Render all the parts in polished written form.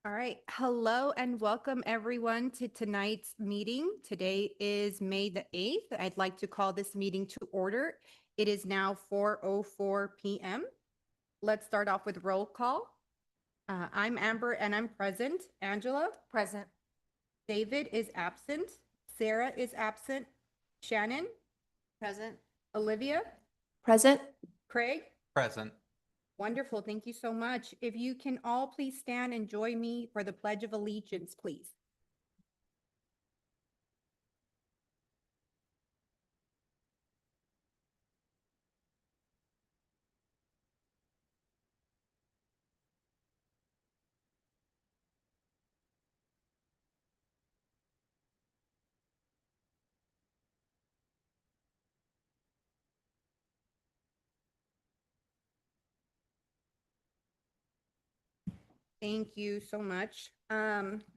All right. Hello and welcome everyone to tonight's meeting. Today is May the 8th. I'd like to call this meeting to order. It is now 4:04 p.m. Let's start off with roll call. I'm Amber and I'm present. Angela? Present. David is absent. Sarah is absent. Shannon? Present. Olivia? Present. Craig? Present. Wonderful. Thank you so much. If you can all please stand and join me for the Pledge of Allegiance, please. Thank you so much.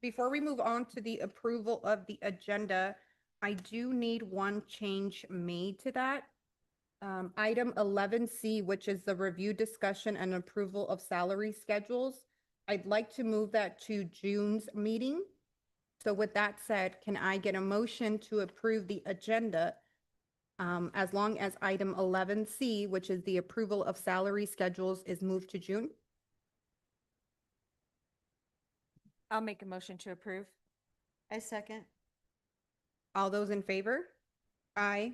Before we move on to the approval of the agenda, I do need one change made to that. Item 11C, which is the review, discussion, and approval of salary schedules. I'd like to move that to June's meeting. So with that said, can I get a motion to approve the agenda as long as item 11C, which is the approval of salary schedules, is moved to June? I'll make a motion to approve. I second. All those in favor? Aye.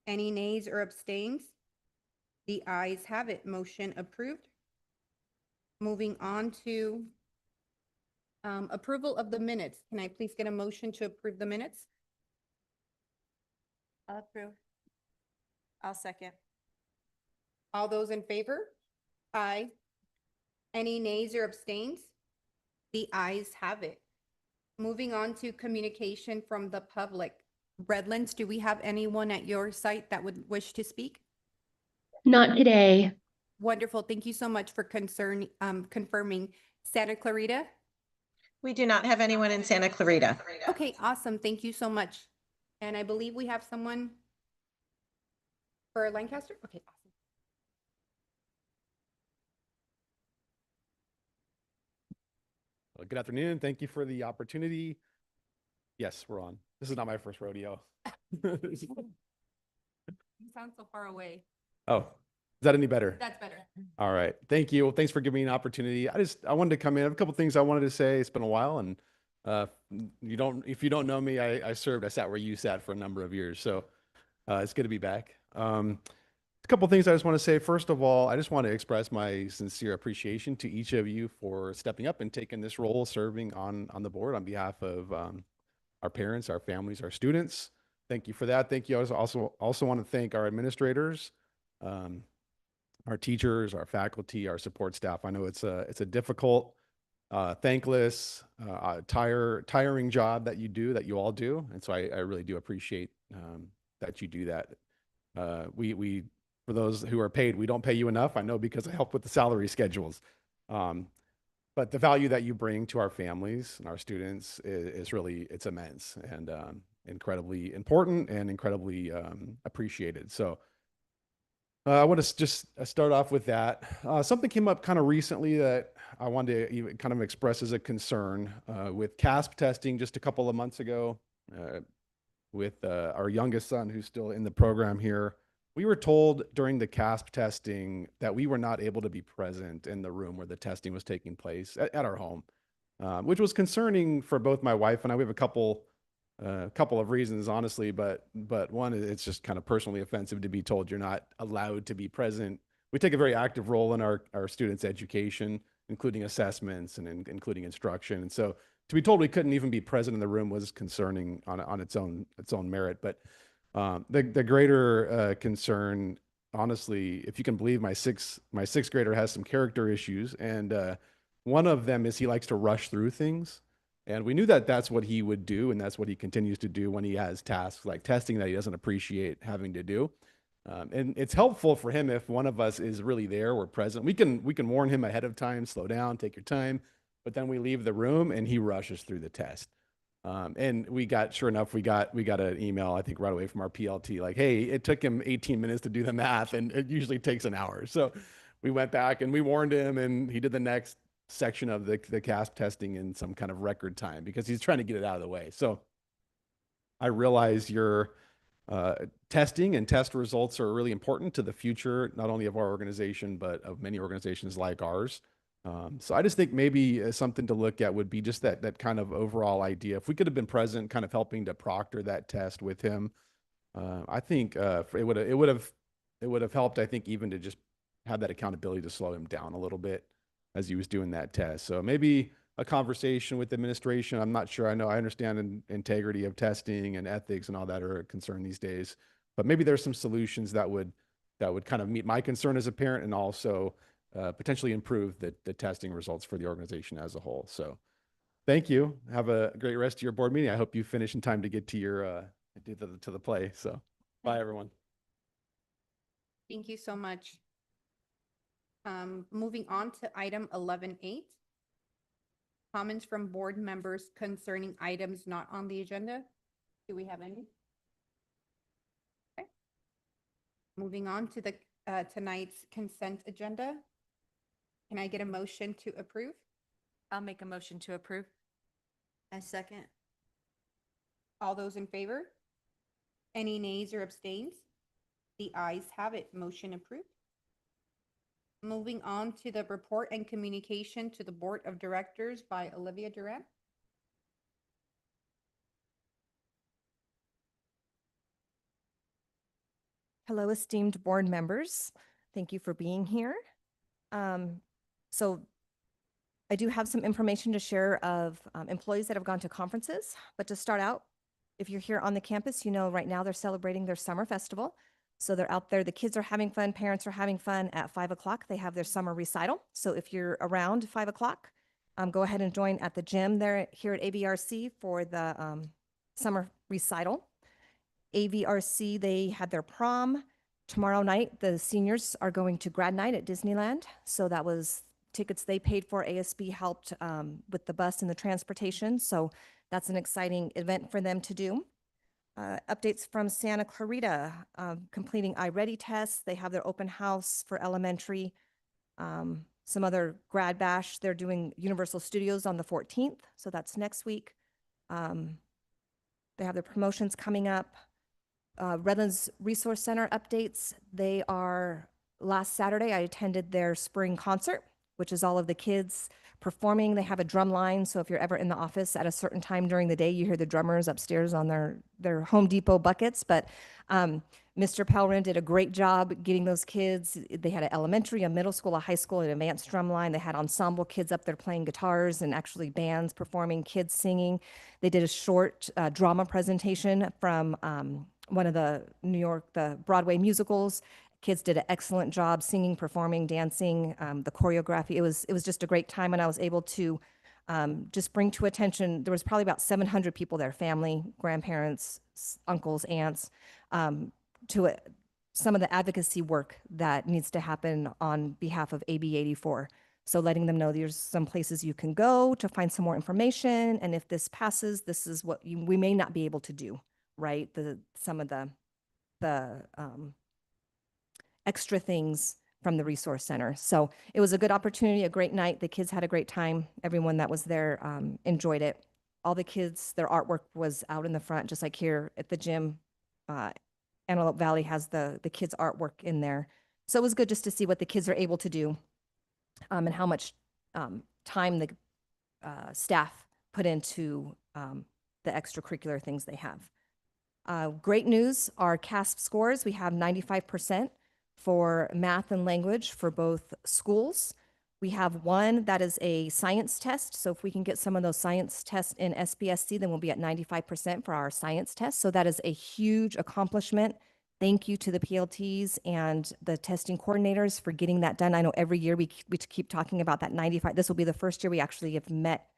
Any nays or abstains? The ayes have it. Motion approved. Moving on to approval of the minutes. Can I please get a motion to approve the minutes? I'll approve. I'll second. All those in favor? Aye. Any nays or abstains? The ayes have it. Moving on to communication from the public. Redlands, do we have anyone at your site that would wish to speak? Not today. Wonderful. Thank you so much for confirming. Santa Clarita? We do not have anyone in Santa Clarita. Okay, awesome. Thank you so much. And I believe we have someone for Lancaster? Okay, awesome. Well, good afternoon. Thank you for the opportunity. Yes, we're on. This is not my first rodeo. You sound so far away. Oh, is that any better? That's better. All right. Thank you. Well, thanks for giving me an opportunity. I wanted to come in. I have a couple things I wanted to say. It's been a while, and if you don't know me, I sat where you sat for a number of years. So it's good to be back. A couple things I just want to say. First of all, I just want to express my sincere appreciation to each of you for stepping up and taking this role, serving on the board on behalf of our parents, our families, our students. Thank you for that. Thank you. I also want to thank our administrators, our teachers, our faculty, our support staff. I know it's a difficult, thankless, tiring job that you all do, and so I really do appreciate that you do that. We for those who are paid, we don't pay you enough. I know because I help with the salary schedules. But the value that you bring to our families and our students is really, it's immense and incredibly important and incredibly appreciated. So I want to just start off with that. Something came up kind of recently that I wanted to even kind of express as a concern with CASP testing just a couple of months ago with our youngest son who's still in the program here. We were told during the CASP testing that we were not able to be present in the room where the testing was taking place at our home, which was concerning for both my wife and I. We have a couple of reasons, honestly, but one, it's just kind of personally offensive to be told you're not allowed to be present. We take a very active role in our students' education, including assessments and including instruction. And so to be told we couldn't even be present in the room was concerning on its own merit. But the greater concern, honestly, if you can believe, my sixth grader has some character issues, and one of them is he likes to rush through things. And we knew that that's what he would do, and that's what he continues to do when he has tasks like testing that he doesn't appreciate having to do. And it's helpful for him if one of us is really there, we're present. We can warn him ahead of time, slow down, take your time. But then we leave the room and he rushes through the test. And sure enough, we got an email, I think right away from our PLT, like, hey, it took him 18 minutes to do the math and it usually takes an hour. So we went back and we warned him and he did the next section of the CASP testing in some kind of record time because he's trying to get it out of the way. So I realize your testing and test results are really important to the future, not only of our organization, but of many organizations like ours. So I just think maybe something to look at would be just that kind of overall idea. If we could have been present, kind of helping to proctor that test with him, I think it would have helped. I think even to just have that accountability to slow him down a little bit as he was doing that test. So maybe a conversation with administration. I'm not sure. I understand integrity of testing and ethics and all that are a concern these days, but maybe there's some solutions that would kind of meet my concern as a parent and also potentially improve the testing results for the organization as a whole. So thank you. Have a great rest of your board meeting. I hope you finish in time to get to your to the play. So bye, everyone. Thank you so much. Moving on to item 11.8. Comments from board members concerning items not on the agenda. Do we have any? Okay. Moving on to the tonight's consent agenda. Can I get a motion to approve? I'll make a motion to approve. I second. All those in favor? Any nays or abstains? The ayes have it. Motion approved. Moving on to the report and communication to the Board of Directors by Olivia Durant. Hello, esteemed board members. Thank you for being here. So I do have some information to share of employees that have gone to conferences, but to start out, if you're here on the campus, you know right now they're celebrating their summer festival. So they're out there, the kids are having fun, parents are having fun. At 5 o'clock, they have their summer recital. So if you're around 5 o'clock, go ahead and join at the gym there here at AVRC for the summer recital. AVRC, they had their prom. Tomorrow night, the seniors are going to grad night at Disneyland. So that was tickets they paid for. ASB helped with the bus and the transportation. So that's an exciting event for them to do. Updates from Santa Clarita, completing iReady tests. They have their open house for elementary. Some other grad bash. They're doing Universal Studios on the 14th. So that's next week. They have their promotions coming up. Redlands Resource Center updates. They are, last Saturday, I attended their spring concert, which is all of the kids performing. They have a drum line. So if you're ever in the office at a certain time during the day, you hear the drummers upstairs on their Home Depot buckets. But Mr. Pelrin did a great job getting those kids. They had an elementary, a middle school, a high school, an advanced drum line. They had ensemble kids up there playing guitars and actually bands performing, kids singing. They did a short drama presentation from one of the the Broadway musicals. Kids did an excellent job singing, performing, dancing, the choreography. It was just a great time, and I was able to just bring to attention, there was probably about 700 people there, family, grandparents, uncles, aunts, to some of the advocacy work that needs to happen on behalf of AB 84. So letting them know there's some places you can go to find some more information, and if this passes, this is what we may not be able to do, right? Some of the extra things from the resource center. So it was a good opportunity, a great night. The kids had a great time. Everyone that was there enjoyed it. All the kids, their artwork was out in the front, just like here at the gym. Antelope Valley has the kids' artwork in there. So it was good just to see what the kids are able to do and how much time the staff put into the extracurricular things they have. Great news, our CASP scores, we have 95% for math and language for both schools. We have one that is a science test. So if we can get some of those science tests in SPSC, then we'll be at 95% for our science test. So that is a huge accomplishment. Thank you to the PLTs and the testing coordinators for getting that done. I know every year we keep talking about that 95. This will be the first year we actually have met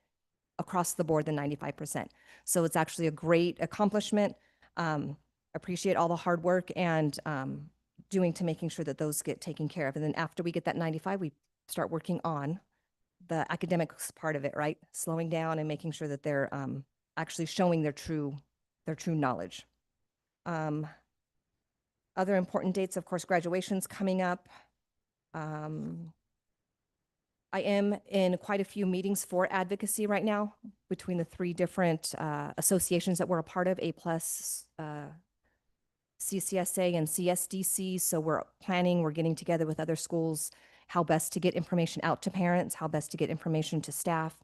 across the board the 95%. So it's actually a great accomplishment. Appreciate all the hard work and doing to making sure that those get taken care of. And then after we get that 95, we start working on the academics part of it, right? Slowing down and making sure that they're actually showing their true knowledge. Other important dates, of course, graduation's coming up. I am in quite a few meetings for advocacy right now between the three different associations that we're a part of, A+, CCSA and CSDC. So we're planning, we're getting together with other schools, how best to get information out to parents, how best to get information to staff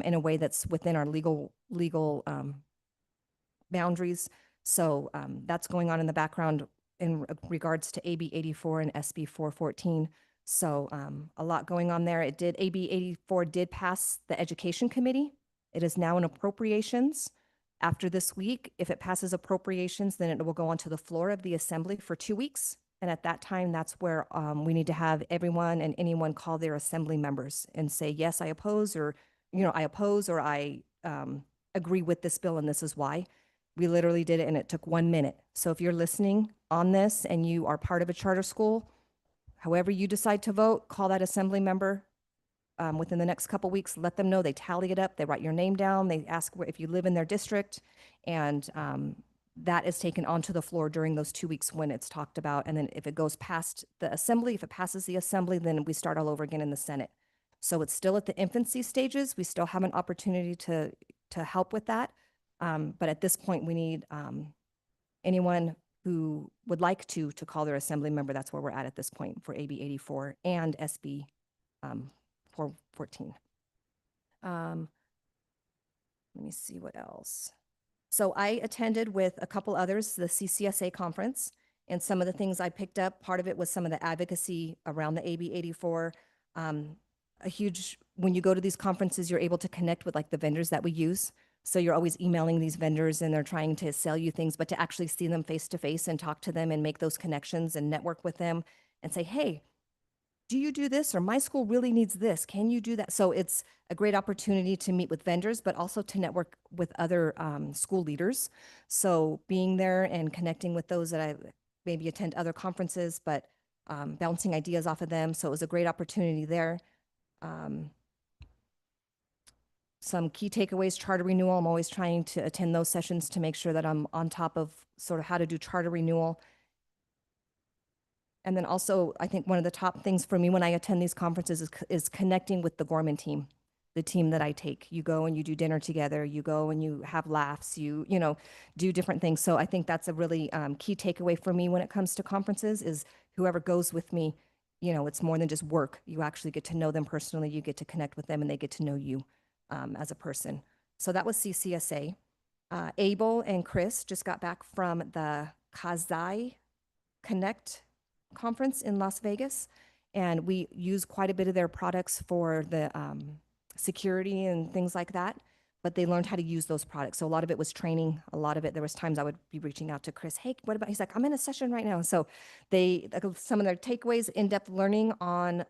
in a way that's within our legal boundaries. So that's going on in the background in regards to AB 84 and SB 414. So a lot going on there. AB 84 did pass the Education Committee. It is now in appropriations. After this week, if it passes appropriations, then it will go onto the floor of the assembly for 2 weeks. And at that time, that's where we need to have everyone and anyone call their assembly members and say, yes, I oppose, or, I oppose, or I agree with this bill and this is why. We literally did it and it took 1 minute. So if you're listening on this and you are part of a charter school, however you decide to vote, call that assembly member within the next couple weeks, let them know, they tally it up, they write your name down, they ask if you live in their district, and that is taken onto the floor during those 2 weeks when it's talked about. And then if it goes past the assembly, if it passes the assembly, then we start all over again in the Senate. So it's still at the infancy stages. We still have an opportunity to help with that. But at this point, we need anyone who would like to call their assembly member. That's where we're at this point for AB 84 and SB 414. Let me see what else. So I attended with a couple others, the CCSA conference, and some of the things I picked up, part of it was some of the advocacy around the AB 84. When you go to these conferences, you're able to connect with like the vendors that we use. So you're always emailing these vendors and they're trying to sell you things, but to actually see them face to face and talk to them and make those connections and network with them and say, hey, do you do this? Or my school really needs this. Can you do that? So it's a great opportunity to meet with vendors, but also to network with other school leaders. So being there and connecting with those that I maybe attend other conferences, but bouncing ideas off of them. So it was a great opportunity there. Some key takeaways, charter renewal. I'm always trying to attend those sessions to make sure that I'm on top of sort of how to do charter renewal. And then also, I think one of the top things for me when I attend these conferences is connecting with the Gorman team, the team that I take. You go and you do dinner together, you go and you have laughs, you do different things. So I think that's a really key takeaway for me when it comes to conferences is whoever goes with me, it's more than just work. You actually get to know them personally, you get to connect with them and they get to know you as a person. So that was CCSA. Abel and Chris just got back from the Kazai Connect conference in Las Vegas, and we use quite a bit of their products for the security and things like that, but they learned how to use those products. So a lot of it was training. A lot of it, there was times I would be reaching out to Chris, hey, what about, he's like, I'm in a session right now. So some of their takeaways, in-depth learning on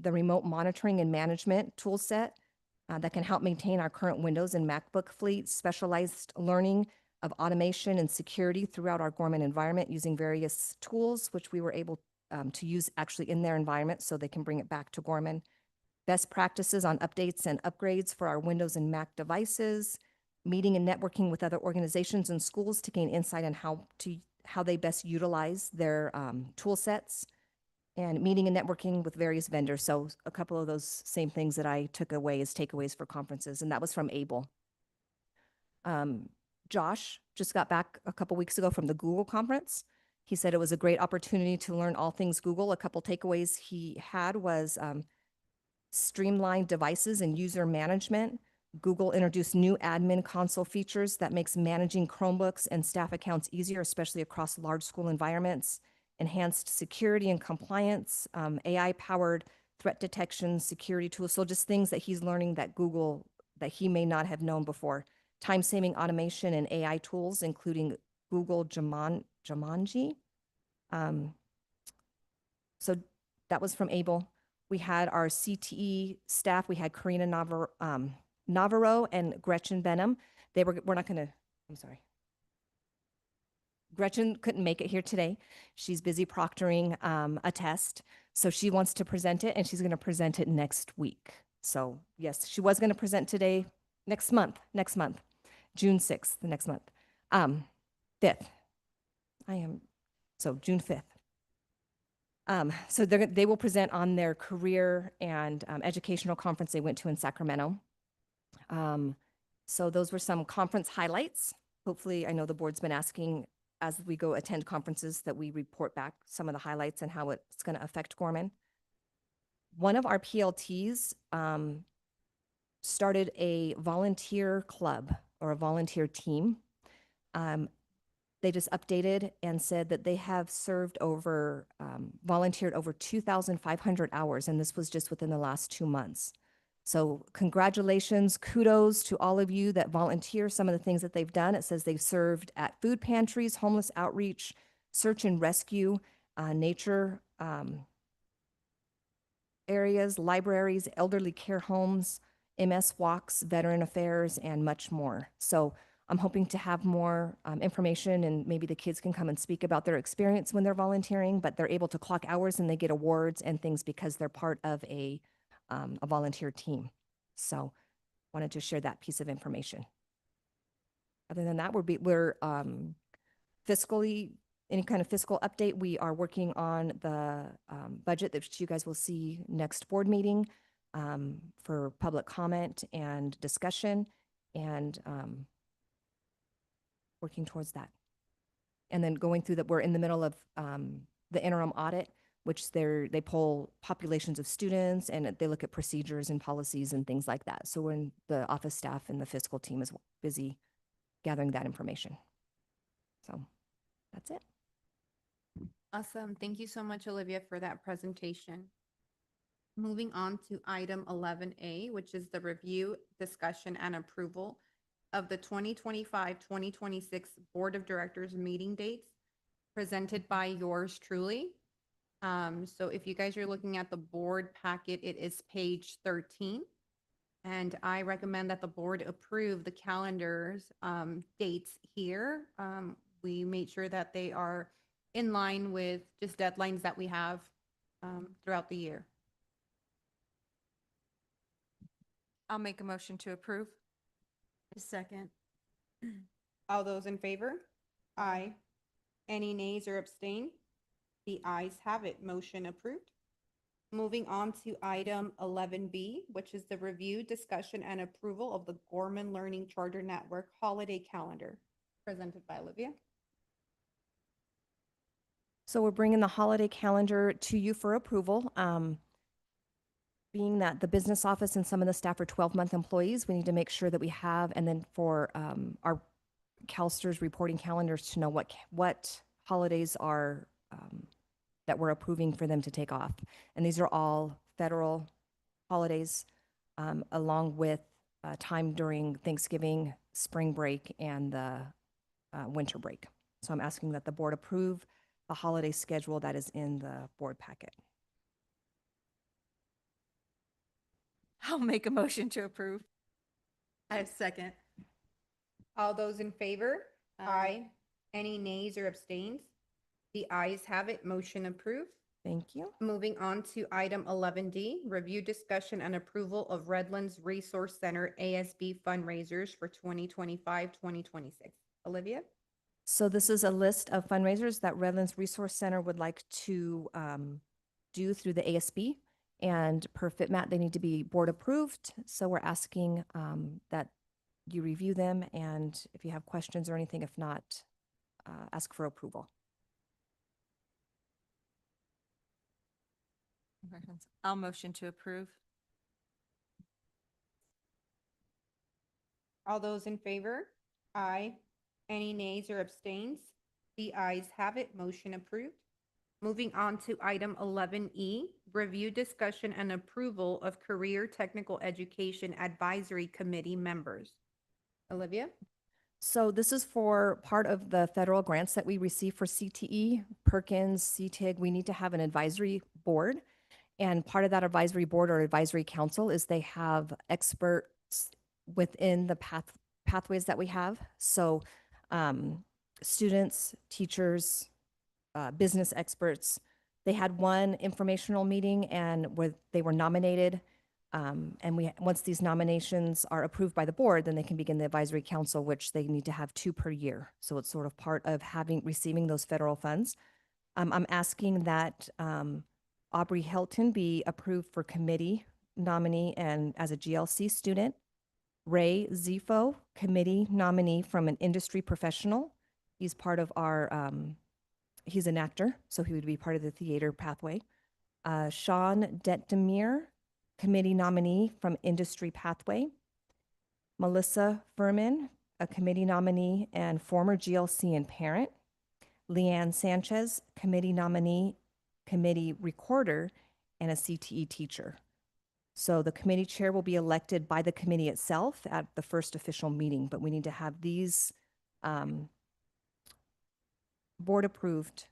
the remote monitoring and management tool set that can help maintain our current Windows and MacBook fleet, specialized learning of automation and security throughout our Gorman environment using various tools, which we were able to use actually in their environment so they can bring it back to Gorman. Best practices on updates and upgrades for our Windows and Mac devices, meeting and networking with other organizations and schools to gain insight on how they best utilize their tool sets, and meeting and networking with various vendors. So a couple of those same things that I took away as takeaways for conferences, and that was from Abel. Josh just got back a couple weeks ago from the Google conference. He said it was a great opportunity to learn all things Google. A couple takeaways he had was streamlined devices and user management. Google introduced new admin console features that makes managing Chromebooks and staff accounts easier, especially across large school environments. Enhanced security and compliance, AI-powered threat detection, security tools. So just things that he's learning that Google, that he may not have known before. Time-saving automation and AI tools, including Google Jumanji. So that was from Abel. We had our CTE staff. We had Karina Navarro and Gretchen Benham. We're not going to, I'm sorry. Gretchen couldn't make it here today. She's busy proctoring a test. So she wants to present it and she's going to present it next week. So yes, she was going to present today, next month, June 6th, the next month, 5th. So June 5th. So they will present on their career and educational conference they went to in Sacramento. So those were some conference highlights. Hopefully, I know the board's been asking as we go attend conferences that we report back some of the highlights and how it's going to affect Gorman. One of our PLTs started a volunteer club or a volunteer team. They just updated and said that they have served over, volunteered over 2,500 hours, and this was just within the last 2 months. So congratulations, kudos to all of you that volunteer. Some of the things that they've done, it says they've served at food pantries, homeless outreach, search and rescue, nature areas, libraries, elderly care homes, MS walks, veteran affairs, and much more. So I'm hoping to have more information, and maybe the kids can come and speak about their experience when they're volunteering, but they're able to clock hours and they get awards and things because they're part of a volunteer team. So wanted to share that piece of information. Other than that, we're fiscally, any kind of fiscal update, we are working on the budget that you guys will see next board meeting for public comment and discussion, and working towards that. And then going through that, we're in the middle of the interim audit, which they poll populations of students and they look at procedures and policies and things like that. So when the office staff and the fiscal team is busy gathering that information. So that's it. Awesome. Thank you so much, Olivia, for that presentation. Moving on to item 11A, which is the review, discussion, and approval of the 2025-2026 Board of Directors meeting dates presented by yours truly. So if you guys are looking at the board packet, it is page 13. And I recommend that the board approve the calendar's dates here. We made sure that they are in line with just deadlines that we have throughout the year. I'll make a motion to approve. A second. All those in favor? Aye. Any nays or abstain? The ayes have it. Motion approved. Moving on to item 11B, which is the review, discussion, and approval of the Gorman Learning Charter Network holiday calendar, presented by Olivia. So we're bringing the holiday calendar to you for approval. Being that the business office and some of the staff are 12-month employees, we need to make sure that we have, and then for our CalSTRS reporting calendars to know what holidays are that we're approving for them to take off. And these are all federal holidays, along with time during Thanksgiving, spring break, and the winter break. So I'm asking that the board approve the holiday schedule that is in the board packet. I'll make a motion to approve. A second. All those in favor? Aye. Any nays or abstains? The ayes have it. Motion approved. Thank you. Moving on to item 11D, review, discussion, and approval of Redlands Resource Center ASB fundraisers for 2025-2026. Olivia? So this is a list of fundraisers that Redlands Resource Center would like to do through the ASB. And per FitMat, they need to be board approved. So we're asking that you review them, and if you have questions or anything, if not, ask for approval. I'll motion to approve. All those in favor? Aye. Any nays or abstains? The ayes have it. Motion approved. Moving on to item 11E, review, discussion, and approval of Career Technical Education Advisory Committee members. Olivia? So this is for part of the federal grants that we receive for CTE, Perkins, CTIG. We need to have an advisory board. And part of that advisory board or advisory council is they have experts within the pathways that we have. So students, teachers, business experts. They had one informational meeting and they were nominated. And once these nominations are approved by the board, then they can begin the advisory council, which they need to have 2 per year. So it's sort of part of receiving those federal funds. I'm asking that Aubrey Helton be approved for committee nominee and as a GLC student. Ray Zifo, committee nominee from an industry professional. He's part of our, he's an actor, so he would be part of the theater pathway. Sean Detdemir, committee nominee from industry pathway. Melissa Furman, a committee nominee and former GLC and parent. Leanne Sanchez, committee nominee, committee recorder, and a CTE teacher. So the committee chair will be elected by the committee itself at the first official meeting, but we need to have these board approved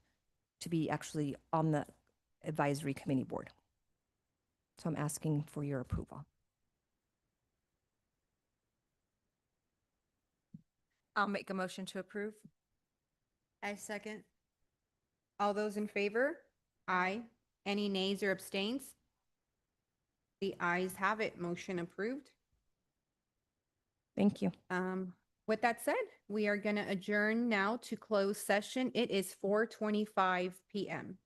to be actually on the advisory committee board. So I'm asking for your approval. I'll make a motion to approve. I second. All those in favor? Aye. Any nays or abstains? The ayes have it. Motion approved. Thank you. With that said, we are going to adjourn now to close session. It is 4:25 PM.